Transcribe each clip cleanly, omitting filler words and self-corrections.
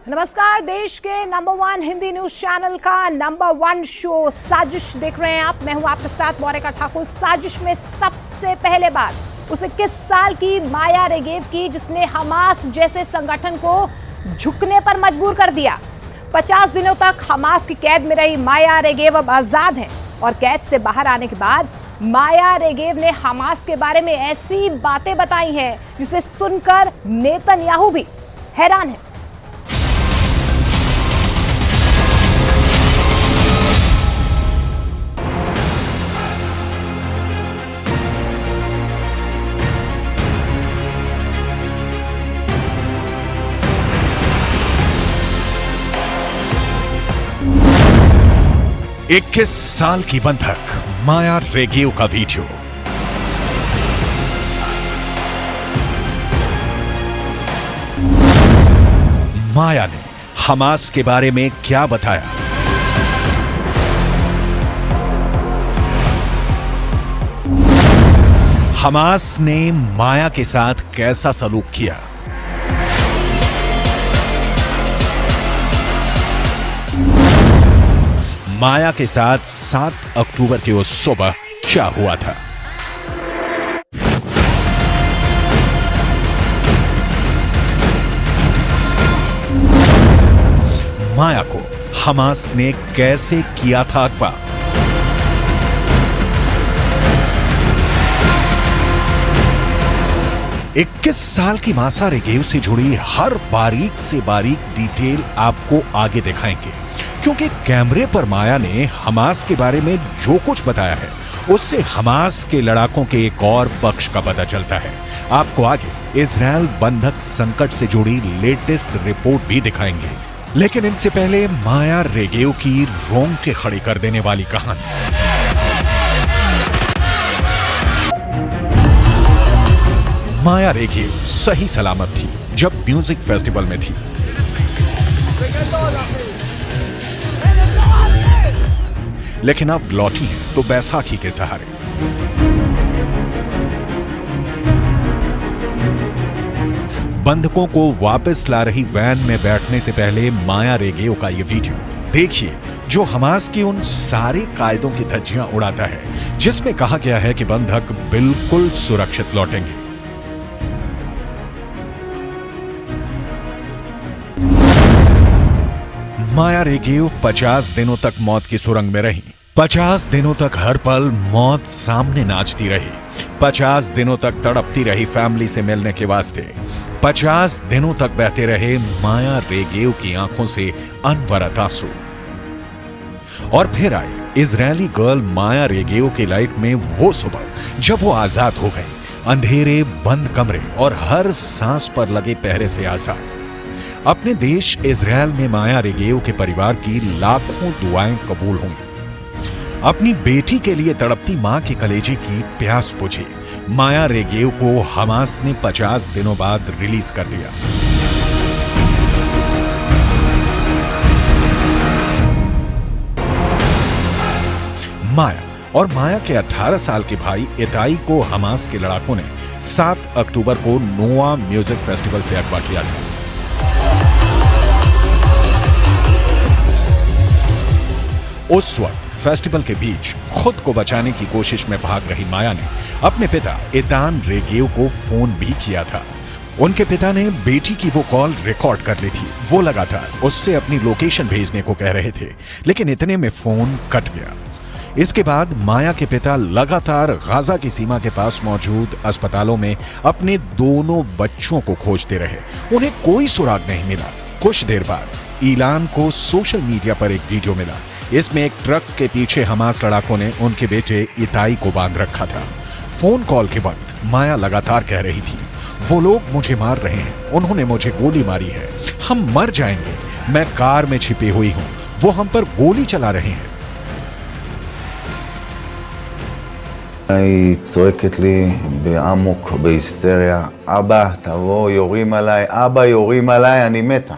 नमस्कार। देश के नंबर 1 हिंदी न्यूज चैनल का नंबर 1 शो साजिश देख रहे हैं आप। मैं हूं आपके साथ मौरिका ठाकुर। साजिश में सबसे पहले बात उस 21 साल की माया रेगेव की, जिसने हमास जैसे संगठन को झुकने पर मजबूर कर दिया। 50 दिनों तक हमास की कैद में रही माया रेगेव अब आजाद है और कैद से बाहर आने के बाद माया रेगेव ने हमास के बारे में ऐसी बातें बताई हैं जिसे सुनकर नेतन्याहू भी हैरान है। इक्कीस साल की बंधक माया रेगेव का वीडियो। माया ने हमास के बारे में क्या बताया? हमास ने माया के साथ कैसा सलूक किया? माया के साथ 7 अक्टूबर की उस सुबह क्या हुआ था? माया को हमास ने कैसे किया था अगवा? इक्कीस साल की माया रेगेव से जुड़ी हर बारीक से बारीक डिटेल आपको आगे दिखाएंगे, क्योंकि कैमरे पर माया ने हमास के बारे में जो कुछ बताया है उससे हमास के लड़ाकों के एक और पक्ष का पता चलता है। आपको आगे इजरायल बंधक संकट से जुड़ी लेटेस्ट रिपोर्ट भी दिखाएंगे, लेकिन इनसे पहले माया रेगेव की रोंगटे खड़ी कर देने वाली कहानी। माया रेगेव सही सलामत थी जब म्यूजिक फेस्टिवल में थी, लेकिन अब लौटी है तो बैसाखी के सहारे। बंधकों को वापस ला रही वैन में बैठने से पहले माया रेगेव का यह वीडियो देखिए, जो हमास की उन सारे कायदों की धज्जियां उड़ाता है जिसमें कहा गया है कि बंधक बिल्कुल सुरक्षित लौटेंगे। माया रेगेव 50 दिनों तक मौत की सुरंग में रही। 50 दिनों तक हर पल मौत सामने नाचती रही। 50 दिनों तक तड़पती रही फैमिली से मिलने के वास्ते। 50 दिनों तक बहते रहे माया रेगेव की आंखों से अनवरत आंसू। और फिर आई इजरायली गर्ल माया रेगेव की लाइफ में वो सुबह जब वो आजाद हो गई, अंधेरे बंद कमरे और हर सांस पर लगे पहरे से आजाद। अपने देश इजरायल में माया रेगेव के परिवार की लाखों दुआएं कबूल हुई। अपनी बेटी के लिए तड़पती मां के कलेजे की प्यास बुझी। माया रेगेव को हमास ने 50 दिनों बाद रिलीज कर दिया। माया और माया के 18 साल के भाई इताई को हमास के लड़ाकों ने 7 अक्टूबर को नोआ म्यूजिक फेस्टिवल से अगवा किया था। उस वक्त फेस्टिवल के बीच खुद को बचाने की कोशिश में भाग रही माया ने अपने पिता इतान रेगेव को फोन भी किया था। उनके पिता ने बेटी की वो कॉल रिकॉर्ड कर ली थी। वो लगातार उससे अपनी लोकेशन भेजने को कह रहे थे, लेकिन इतने में फोन कट गया। इसके बाद माया के पिता लगातार गाजा की सीमा के पास मौजूद अस्पतालों में अपने दोनों बच्चों को खोजते रहे। उन्हें कोई सुराग नहीं मिला। कुछ देर बाद ईलान को सोशल मीडिया पर एक वीडियो मिला। इसमें एक ट्रक के पीछे हमास लड़ाकों ने उनके बेटे इताई को बांध रखा था। फोन कॉल के वक्त माया लगातार कह रही थी, वो लोग मुझे मार रहे हैं, उन्होंने मुझे गोली मारी है, हम मर जाएंगे, मैं कार में छिपी हुई हूं, वो हम पर गोली चला रहे हैं। היא צועקת לי בעמוק, בהיסטריה, אבא, תבוא, יורים עליי, אבא, יורים עליי, אני מתה.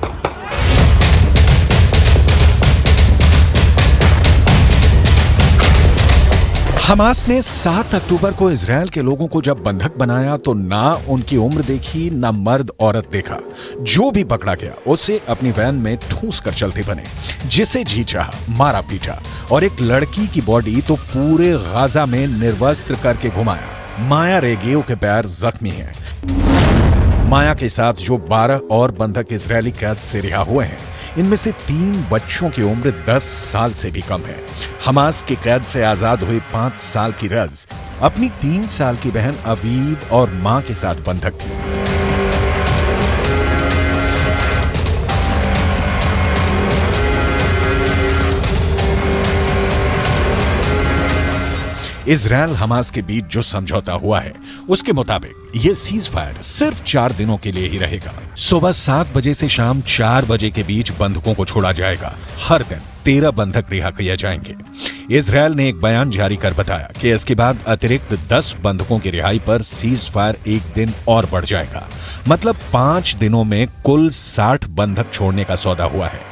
हमास ने 7 अक्टूबर को इजरायल के लोगों को जब बंधक बनाया तो ना उनकी उम्र देखी ना मर्द औरत देखा। जो भी पकड़ा गया उसे अपनी वैन में ठूस कर चलते बने, जिसे जी चाहा मारा पीटा, और एक लड़की की बॉडी तो पूरे गाजा में निर्वस्त्र करके घुमाया। माया रेगेव के पैर जख्मी हैं। माया के साथ जो 12 और बंधक इजरायली कैद से रिहा हुए हैं, इनमें से 3 बच्चों की उम्र 10 साल से भी कम है। हमास की कैद से आजाद हुई 5 साल की रज अपनी 3 साल की बहन अवीव और मां के साथ बंधक थी। इजरायल हमास के बीच जो समझौता हुआ है उसके मुताबिक यह सीज फायर सिर्फ 4 दिनों के लिए ही रहेगा। सुबह 7 बजे से शाम 4 बजे के बीच बंधकों को छोड़ा जाएगा। हर दिन 13 बंधक रिहा किए जाएंगे। इजरायल ने एक बयान जारी कर बताया कि इसके बाद अतिरिक्त 10 बंधकों की रिहाई पर सीज फायर 1 दिन और बढ़ जाएगा। मतलब 5 दिनों में कुल 60 बंधक छोड़ने का सौदा हुआ है।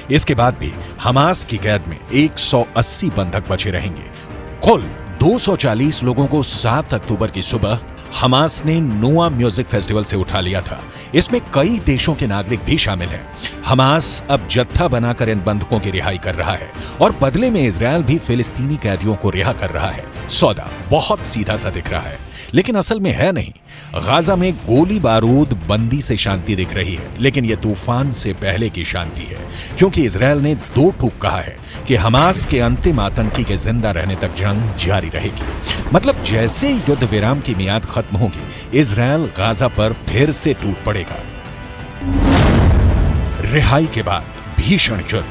इसके बाद भी हमास की कैद में 180 बंधक बचे रहेंगे। कुल 240 लोगों को 7 अक्टूबर की सुबह हमास ने नोआ म्यूजिक फेस्टिवल से उठा लिया था। इसमें कई देशों के नागरिक भी शामिल हैं। हमास अब जत्था बनाकर इन बंधकों की रिहाई कर रहा है और बदले में इजरायल भी फिलिस्तीनी कैदियों को रिहा कर रहा है। सौदा बहुत सीधा सा दिख रहा है, लेकिन असल में है नहीं। गाजा में गोली बारूद बंदी से शांति दिख रही है, लेकिन यह तूफान से पहले की शांति है, क्योंकि इजरायल ने 2 टूक कहा है कि हमास के अंतिम आतंकी के जिंदा रहने तक जंग जारी रहेगी। मतलब जैसे युद्ध विराम की मियाद खत्म होगी, इजरायल गाजा पर फिर से टूट पड़ेगा। रिहाई के बाद भीषण युद्ध।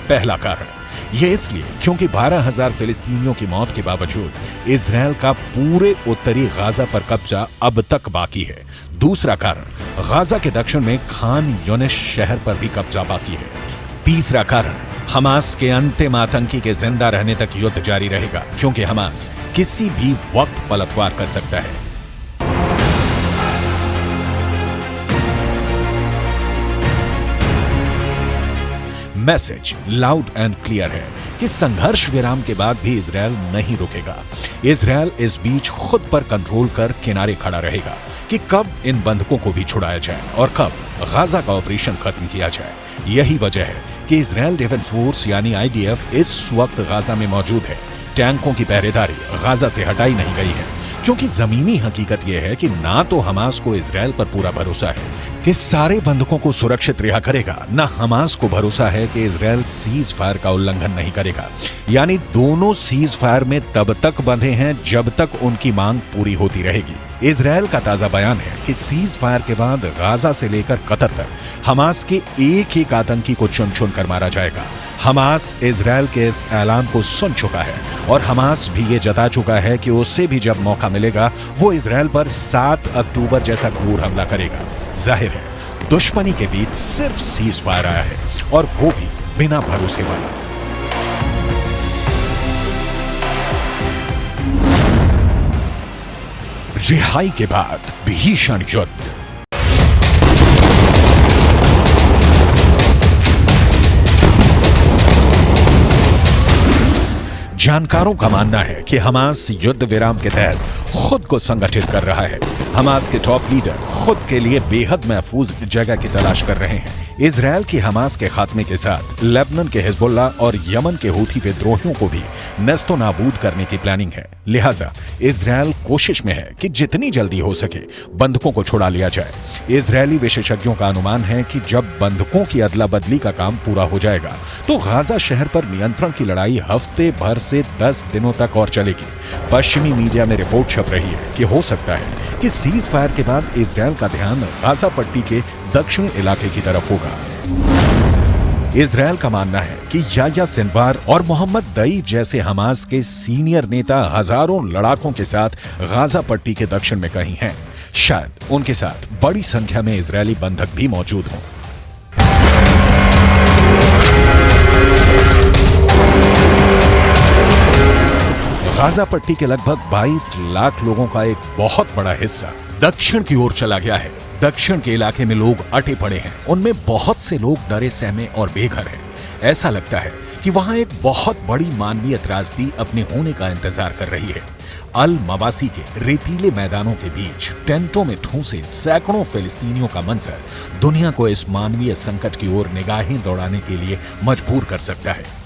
पहला कारण यह इसलिए क्योंकि 12,000 फिलिस्तीनियों की मौत के बावजूद इजरायल का पूरे उत्तरी गाजा पर कब्जा अब तक बाकी है। दूसरा कारण गाजा के दक्षिण में खान यूनिस शहर पर भी कब्जा बाकी है। तीसरा कारण हमास के अंतिम आतंकी के जिंदा रहने तक युद्ध जारी रहेगा, क्योंकि हमास किसी भी वक्त पलटवार कर सकता है। मैसेज लाउड एंड क्लियर है कि संघर्ष विराम के बाद भी इजरायल नहीं रुकेगा। इजरायल इस बीच खुद पर कंट्रोल कर किनारे खड़ा रहेगा कि कब इन बंधकों को भी छुड़ाया जाए और कब गाजा का ऑपरेशन खत्म किया जाए। यही वजह है कि इजरायल डिफेंस फोर्स यानी IDF इस वक्त गाजा में मौजूद है। टैंकों की पहरेदारी गाजा से हटाई नहीं गई है, क्योंकि जमीनी हकीकत यह है कि ना तो हमास को इजरायल पर पूरा भरोसा है कि सारे बंधकों को सुरक्षित रिहा करेगा, ना हमास को भरोसा है कि इजरायल सीज फायर का उल्लंघन नहीं करेगा। यानी दोनों सीज फायर में तब तक बंधे हैं जब तक उनकी मांग पूरी होती रहेगी। इजरायल का ताजा बयान है कि सीज फायर के बाद गाजा से लेकर कतर तक हमास के एक आतंकी को चुन चुन कर मारा जाएगा। हमास इजरायल के इस ऐलान को सुन चुका है और हमास भी ये जता चुका है कि उसे भी जब मौका मिलेगा वो इजरायल पर 7 अक्टूबर जैसा क्रूर हमला करेगा। जाहिर है दुश्मनी के बीच सिर्फ सीज फायर आया है, और वो भी बिना भरोसे वाला। रिहाई के बाद भीषण युद्ध। जानकारों का मानना है कि हमास युद्ध विराम के तहत खुद को संगठित कर रहा है। हमास के टॉप लीडर खुद के लिए बेहद महफूज जगह की तलाश कर रहे हैं। इजरायल की हमास के खात्मे के साथ लेबनान के हिजबुल्ला और यमन के हूथी विद्रोहियों को भी नस्तो नाबूद करने की प्लानिंग है। लिहाजा इजरायल कोशिश में है कि जितनी जल्दी हो सके बंधकों को छुड़ा लिया जाए। इजरायली विशेषज्ञों का अनुमान है कि जब बंधकों की अदला बदली का काम पूरा हो जाएगा तो गाजा शहर पर नियंत्रण की लड़ाई हफ्ते भर से 10 दिनों तक और चलेगी। पश्चिमी मीडिया में रिपोर्ट छप रही है कि हो सकता है कि सीज फायर के बाद इजरायल का ध्यान गाजा पट्टी के दक्षिणी इलाके की तरफ होगा। इजरायल का मानना है कि याह्या सिनवार और मोहम्मद दईफ जैसे हमास के सीनियर नेता हजारों लड़ाकों के साथ गाजा पट्टी के दक्षिण में कहीं हैं। शायद उनके साथ बड़ी संख्या में इजरायली बंधक भी मौजूद हों। गाजा पट्टी के लगभग 22 लाख लोगों का एक बहुत बड़ा हिस्सा दक्षिण की ओर चला गया है। दक्षिण के इलाके में लोग अटे पड़े हैं, उनमें बहुत से लोग डरे सहमे और बेघर हैं। ऐसा लगता है कि वहां एक बहुत बड़ी मानवीय त्रासदी अपने होने का इंतजार कर रही है। अल मवासी के रेतीले मैदानों के बीच टेंटों में ठूंसे सैकड़ों फिलिस्तीनियों का मंजर दुनिया को इस मानवीय संकट की ओर निगाहें दौड़ाने के लिए मजबूर कर सकता है।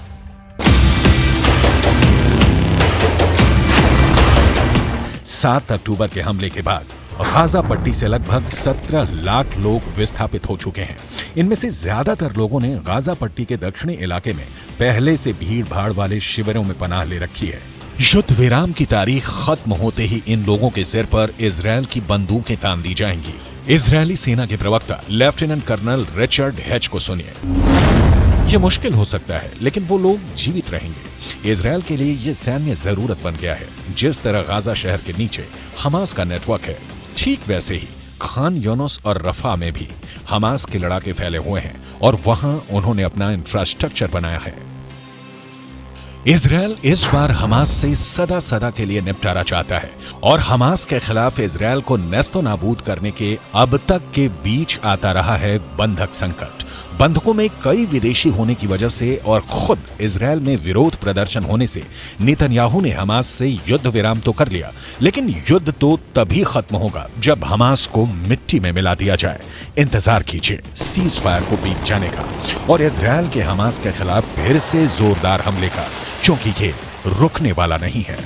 7 अक्टूबर के हमले के बाद गाजा पट्टी से लगभग 17 लाख लोग विस्थापित हो चुके हैं। इनमें से ज्यादातर लोगों ने गाजा पट्टी के दक्षिणी इलाके में पहले से भीड़ भाड़ वाले शिविरों में पनाह ले रखी है। युद्ध विराम की तारीख खत्म होते ही इन लोगों के सिर पर इजरायल की बंदूकें तान दी जाएंगी। इजरायली सेना के प्रवक्ता लेफ्टिनेंट कर्नल रिचर्ड हेच को सुनिए। यह मुश्किल हो सकता है, लेकिन वो लोग जीवित रहेंगे। इजरायल के लिए यह सैन्य जरूरत बन गया है। जिस तरह गाजा शहर के नीचे हमास का नेटवर्क है, ठीक वैसे ही खान यूनुस और रफा में भी हमास के लड़ाके फैले हुए हैं और वहां उन्होंने अपना इंफ्रास्ट्रक्चर बनाया है। इजरायल इस बार हमास से सदा सदा के लिए निपटारा चाहता है और हमास के खिलाफ इजरायल को नेस्तो नाबूद करने के अब तक के बीच आता रहा है बंधक संकट। बंधकों में कई विदेशी होने की वजह से और खुद इजरायल में विरोध प्रदर्शन होने से नेतन्याहू ने हमास से युद्ध विराम तो कर लिया, लेकिन युद्ध तो तभी खत्म होगा जब हमास को मिट्टी में मिला दिया जाए। इंतजार कीजिए सीज फायर को बीत जाने का और इजरायल के हमास के खिलाफ फिर से जोरदार हमले का, क्योंकि ये रुकने वाला नहीं है।